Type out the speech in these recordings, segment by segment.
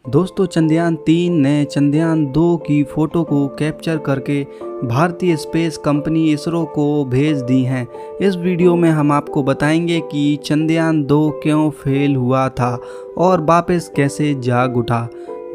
दोस्तों चंद्रयान-3 ने चंद्रयान-2 की फ़ोटो को कैप्चर करके भारतीय स्पेस कंपनी इसरो को भेज दी हैं। इस वीडियो में हम आपको बताएंगे कि चंद्रयान-2 क्यों फेल हुआ था और वापस कैसे जाग उठा।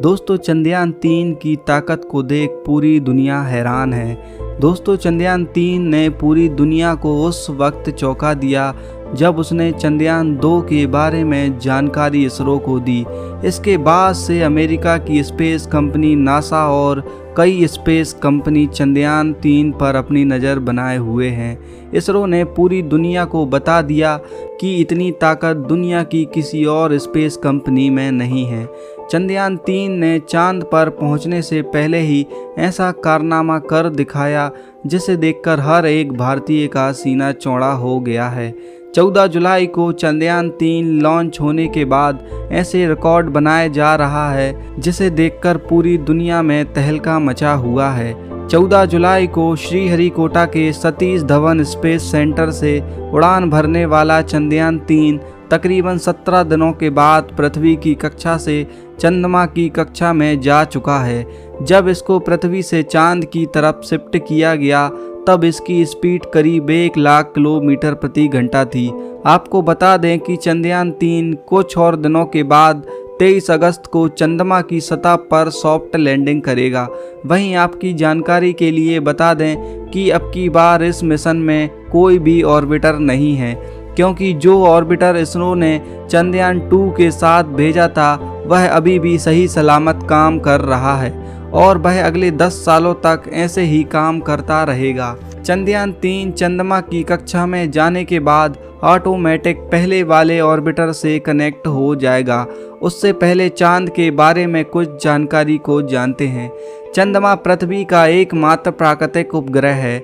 दोस्तों चंद्रयान-3 की ताकत को देख पूरी दुनिया हैरान है। दोस्तों चंद्रयान-3 ने पूरी दुनिया को उस वक्त चौंका दिया जब उसने चंद्रयान-2 के बारे में जानकारी इसरो को दी। इसके बाद से अमेरिका की स्पेस कंपनी नासा और कई स्पेस कंपनी चंद्रयान-3 पर अपनी नज़र बनाए हुए हैं। इसरो ने पूरी दुनिया को बता दिया कि इतनी ताकत दुनिया की किसी और स्पेस कंपनी में नहीं है। चंद्रयान-3 ने चांद पर पहुंचने से पहले ही ऐसा कारनामा कर दिखाया जिसे देखकर हर एक भारतीय का सीना चौड़ा हो गया है। 14 जुलाई को चंद्रयान-3 लॉन्च होने के बाद ऐसे रिकॉर्ड बनाया जा रहा है जिसे देखकर पूरी दुनिया में तहलका मचा हुआ है। 14 जुलाई को श्रीहरिकोटा के सतीश धवन स्पेस सेंटर से उड़ान भरने वाला चंद्रयान-3 तकरीबन 17 दिनों के बाद पृथ्वी की कक्षा से चंद्रमा की कक्षा में जा चुका है। जब इसको पृथ्वी से चांद की तरफ शिफ्ट किया गया तब इसकी स्पीड करीब 1 लाख किलोमीटर प्रति घंटा थी। आपको बता दें कि चंद्रयान-3 कुछ और दिनों के बाद 23 अगस्त को चंद्रमा की सतह पर सॉफ्ट लैंडिंग करेगा। वहीं आपकी जानकारी के लिए बता दें कि अब की बार इस मिशन में कोई भी ऑर्बिटर नहीं है, क्योंकि जो ऑर्बिटर इसरो ने चंद्रयान-2 के साथ भेजा था वह अभी भी सही सलामत काम कर रहा है और वह अगले 10 सालों तक ऐसे ही काम करता रहेगा। चंद्रयान-3 चंद्रमा की कक्षा में जाने के बाद ऑटोमेटिक पहले वाले ऑर्बिटर से कनेक्ट हो जाएगा। उससे पहले चांद के बारे में कुछ जानकारी को जानते हैं। चंद्रमा पृथ्वी का एकमात्र प्राकृतिक उपग्रह है।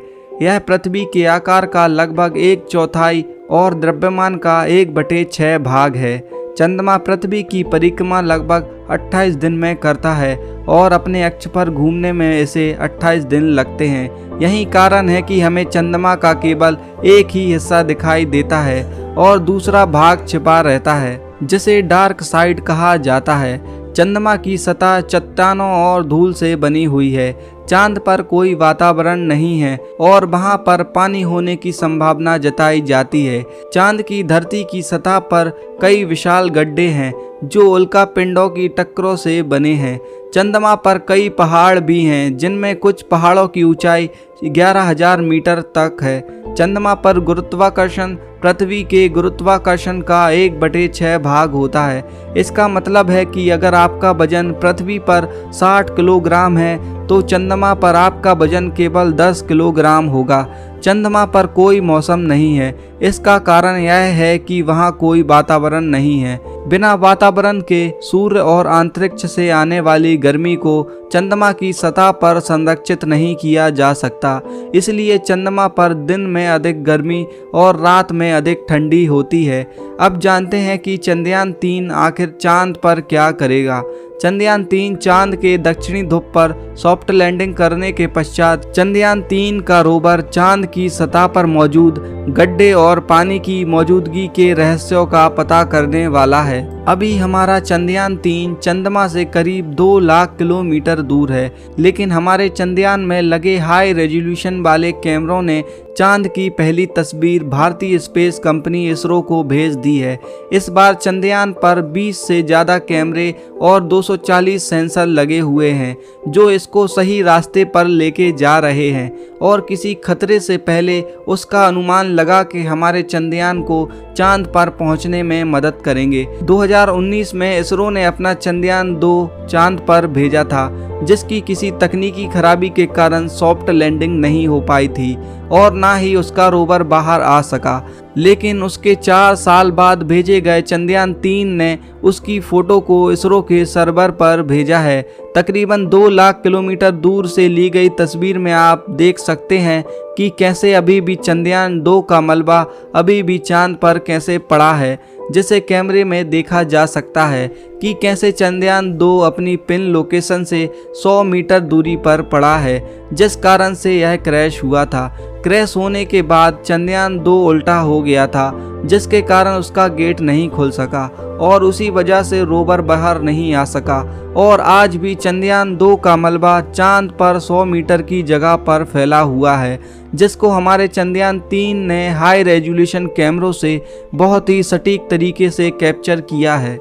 यह पृथ्वी के आकार का लगभग 1/4 और द्रव्यमान का 1/6 भाग है। चंद्रमा पृथ्वी की परिक्रमा लगभग 28 दिन में करता है और अपने अक्ष पर घूमने में इसे 28 दिन लगते हैं। यही कारण है कि हमें चंद्रमा का केवल एक ही हिस्सा दिखाई देता है और दूसरा भाग छिपा रहता है, जिसे डार्क साइड कहा जाता है। चंद्रमा की सतह चट्टानों और धूल से बनी हुई है। चांद पर कोई वातावरण नहीं है और वहां पर पानी होने की संभावना जताई जाती है। चांद की धरती की सतह पर कई विशाल गड्ढे हैं जो उल्का पिंडों की टक्करों से बने हैं। चंद्रमा पर कई पहाड़ भी हैं जिनमें कुछ पहाड़ों की ऊंचाई 11,000 मीटर तक है। चंद्रमा पर गुरुत्वाकर्षण पृथ्वी के गुरुत्वाकर्षण का 1/6 भाग होता है। इसका मतलब है कि अगर आपका वजन पृथ्वी पर 60 किलोग्राम है तो चंद्रमा पर आपका वजन केवल 10 किलोग्राम होगा। चंद्रमा पर कोई मौसम नहीं है। इसका कारण यह है कि वहाँ कोई वातावरण नहीं है। बिना वातावरण के सूर्य और अंतरिक्ष से आने वाली गर्मी को चंद्रमा की सतह पर संरक्षित नहीं किया जा सकता। इसलिए चंद्रमा पर दिन में अधिक गर्मी और रात में अधिक ठंडी होती है। अब जानते हैं कि चंद्रयान-3 आखिर चांद पर क्या करेगा। चंद्रयान-3 चांद के दक्षिणी ध्रुव पर सॉफ्ट लैंडिंग करने के पश्चात चंद्रयान-3 का रोवर चांद की सतह पर मौजूद गड्ढे और पानी की मौजूदगी के रहस्यों का पता करने वाला है। अभी हमारा चंद्रयान-3 चंद्रमा से करीब 2 लाख किलोमीटर दूर है, लेकिन हमारे चंद्रयान में लगे हाई रेजोल्यूशन वाले कैमरों ने चांद की पहली तस्वीर भारतीय स्पेस कंपनी इसरो को भेज दी है। इस बार चंद्रयान पर 20 से ज़्यादा कैमरे और 240 सेंसर लगे हुए हैं जो इसको सही रास्ते पर लेके जा रहे हैं और किसी खतरे से पहले उसका अनुमान लगा के हमारे चंद्रयान को चांद पर पहुंचने में मदद करेंगे। 2019 में इसरो ने अपना चंद्रयान-2 चांद पर भेजा था, जिसकी किसी तकनीकी खराबी के कारण सॉफ्ट लैंडिंग नहीं हो पाई थी और ना ही उसका रोवर बाहर आ सका। लेकिन उसके 4 साल बाद भेजे गए चंद्रयान-3 ने उसकी फ़ोटो को इसरो के सर्वर पर भेजा है। तकरीबन 2 लाख किलोमीटर दूर से ली गई तस्वीर में आप देख सकते हैं कि कैसे अभी भी चंद्रयान-2 का मलबा अभी भी चांद पर कैसे पड़ा है, जिसे कैमरे में देखा जा सकता है कि कैसे चंद्रयान-2 अपनी पिन लोकेशन से 100 मीटर दूरी पर पड़ा है, जिस कारण से यह क्रैश हुआ था। क्रैश होने के बाद चंद्रयान 2 उल्टा हो गया था, जिसके कारण उसका गेट नहीं खुल सका और उसी वजह से रोवर बाहर नहीं आ सका। और आज भी चंद्रयान 2 का मलबा चांद पर 100 मीटर की जगह पर फैला हुआ है, जिसको हमारे चंद्रयान 3 ने हाई रेजोल्यूशन कैमरों से बहुत ही सटीक तरीके से कैप्चर किया है।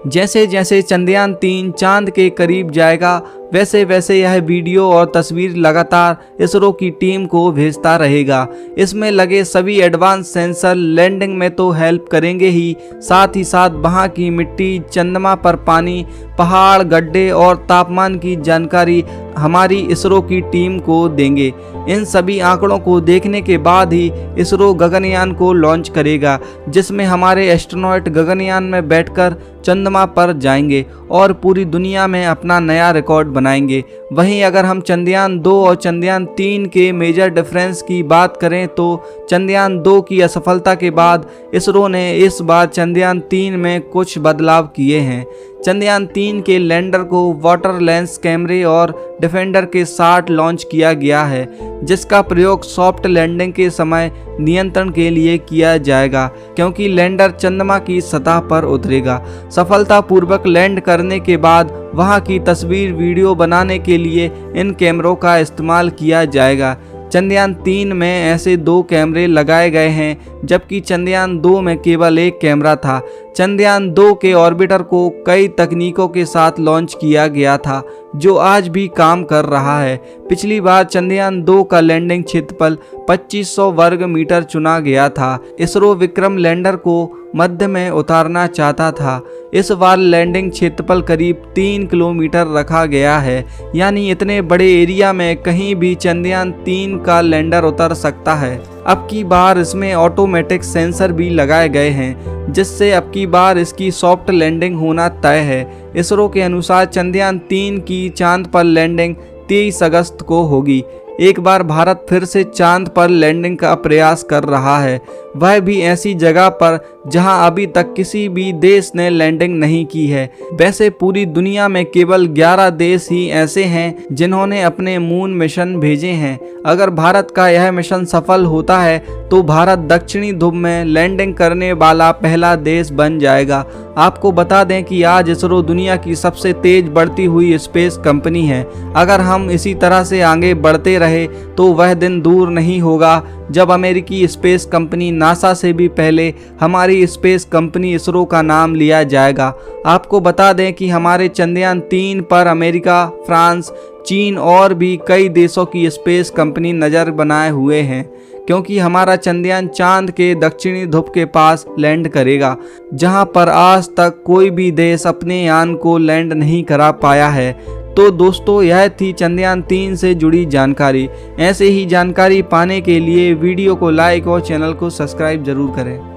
जैसे जैसे चंद्रयान 3 चांद के करीब जाएगा, वैसे वैसे यह वीडियो और तस्वीर लगातार इसरो की टीम को भेजता रहेगा। इसमें लगे सभी एडवांस सेंसर लैंडिंग में तो हेल्प करेंगे ही, साथ ही साथ वहां की मिट्टी, चंद्रमा पर पानी, पहाड़, गड्ढे और तापमान की जानकारी हमारी इसरो की टीम को देंगे। इन सभी आंकड़ों को देखने के बाद ही इसरो गगनयान को लॉन्च करेगा, जिसमें हमारे एस्ट्रोनॉट गगनयान में बैठकर चंद्रमा पर जाएंगे और पूरी दुनिया में अपना नया रिकॉर्ड बनाएंगे। वहीं अगर हम चंद्रयान 2 और चंद्रयान 3 के मेजर डिफरेंस की बात करें तो चंद्रयान 2 की असफलता के बाद इसरो ने इस बार चंद्रयान 3 में कुछ बदलाव किए हैं। चंद्रयान 3 के लैंडर को वाटर लेंस कैमरे और डिफेंडर के साथ लॉन्च किया गया है, जिसका प्रयोग सॉफ्ट लैंडिंग के समय नियंत्रण के लिए किया जाएगा, क्योंकि लैंडर चंद्रमा की सतह पर उतरेगा। सफलतापूर्वक लैंड करने के बाद वहां की तस्वीर वीडियो बनाने के लिए इन कैमरों का इस्तेमाल किया जाएगा। चंद्रयान 3 में ऐसे 2 कैमरे लगाए गए हैं, जबकि चंद्रयान 2 में केवल एक कैमरा था। चंद्रयान 2 के ऑर्बिटर को कई तकनीकों के साथ लॉन्च किया गया था, जो आज भी काम कर रहा है। पिछली बार चंद्रयान 2 का लैंडिंग क्षेत्रफल 2500 वर्ग मीटर चुना गया था। इसरो विक्रम लैंडर को मध्य में उतारना चाहता था। इस बार लैंडिंग क्षेत्रफल करीब 3 किलोमीटर रखा गया है, यानी इतने बड़े एरिया में कहीं भी चंद्रयान 3 का लैंडर उतर सकता है। अब की बार इसमें ऑटोमेटिक सेंसर भी लगाए गए हैं, जिससे अब की बार इसकी सॉफ्ट लैंडिंग होना तय है। इसरो के अनुसार चंद्रयान 3 की चांद पर लैंडिंग 23 अगस्त को होगी। एक बार भारत फिर से चांद पर लैंडिंग का प्रयास कर रहा है, वह भी ऐसी जगह पर जहां अभी तक किसी भी देश ने लैंडिंग नहीं की है। वैसे पूरी दुनिया में केवल 11 देश ही ऐसे हैं जिन्होंने अपने मून मिशन भेजे हैं। अगर भारत का यह मिशन सफल होता है तो भारत दक्षिणी ध्रुव में लैंडिंग करने वाला पहला देश बन जाएगा। आपको बता दें कि आज इसरो दुनिया की सबसे तेज बढ़ती हुई स्पेस कंपनी है। अगर हम इसी तरह से आगे बढ़ते रहे तो वह दिन दूर नहीं होगा जब अमेरिकी स्पेस कंपनी नासा से भी पहले हमारी स्पेस कंपनी इसरो का नाम लिया जाएगा। आपको बता दें कि हमारे चंद्रयान 3 पर अमेरिका, फ्रांस, चीन और भी कई देशों की स्पेस कंपनी नज़र बनाए हुए हैं, क्योंकि हमारा चंद्रयान चांद के दक्षिणी ध्रुव के पास लैंड करेगा, जहां पर आज तक कोई भी देश अपने यान को लैंड नहीं करा पाया है। तो दोस्तों, यह थी चंद्रयान 3 से जुड़ी जानकारी। ऐसे ही जानकारी पाने के लिए वीडियो को लाइक और चैनल को सब्सक्राइब जरूर करें।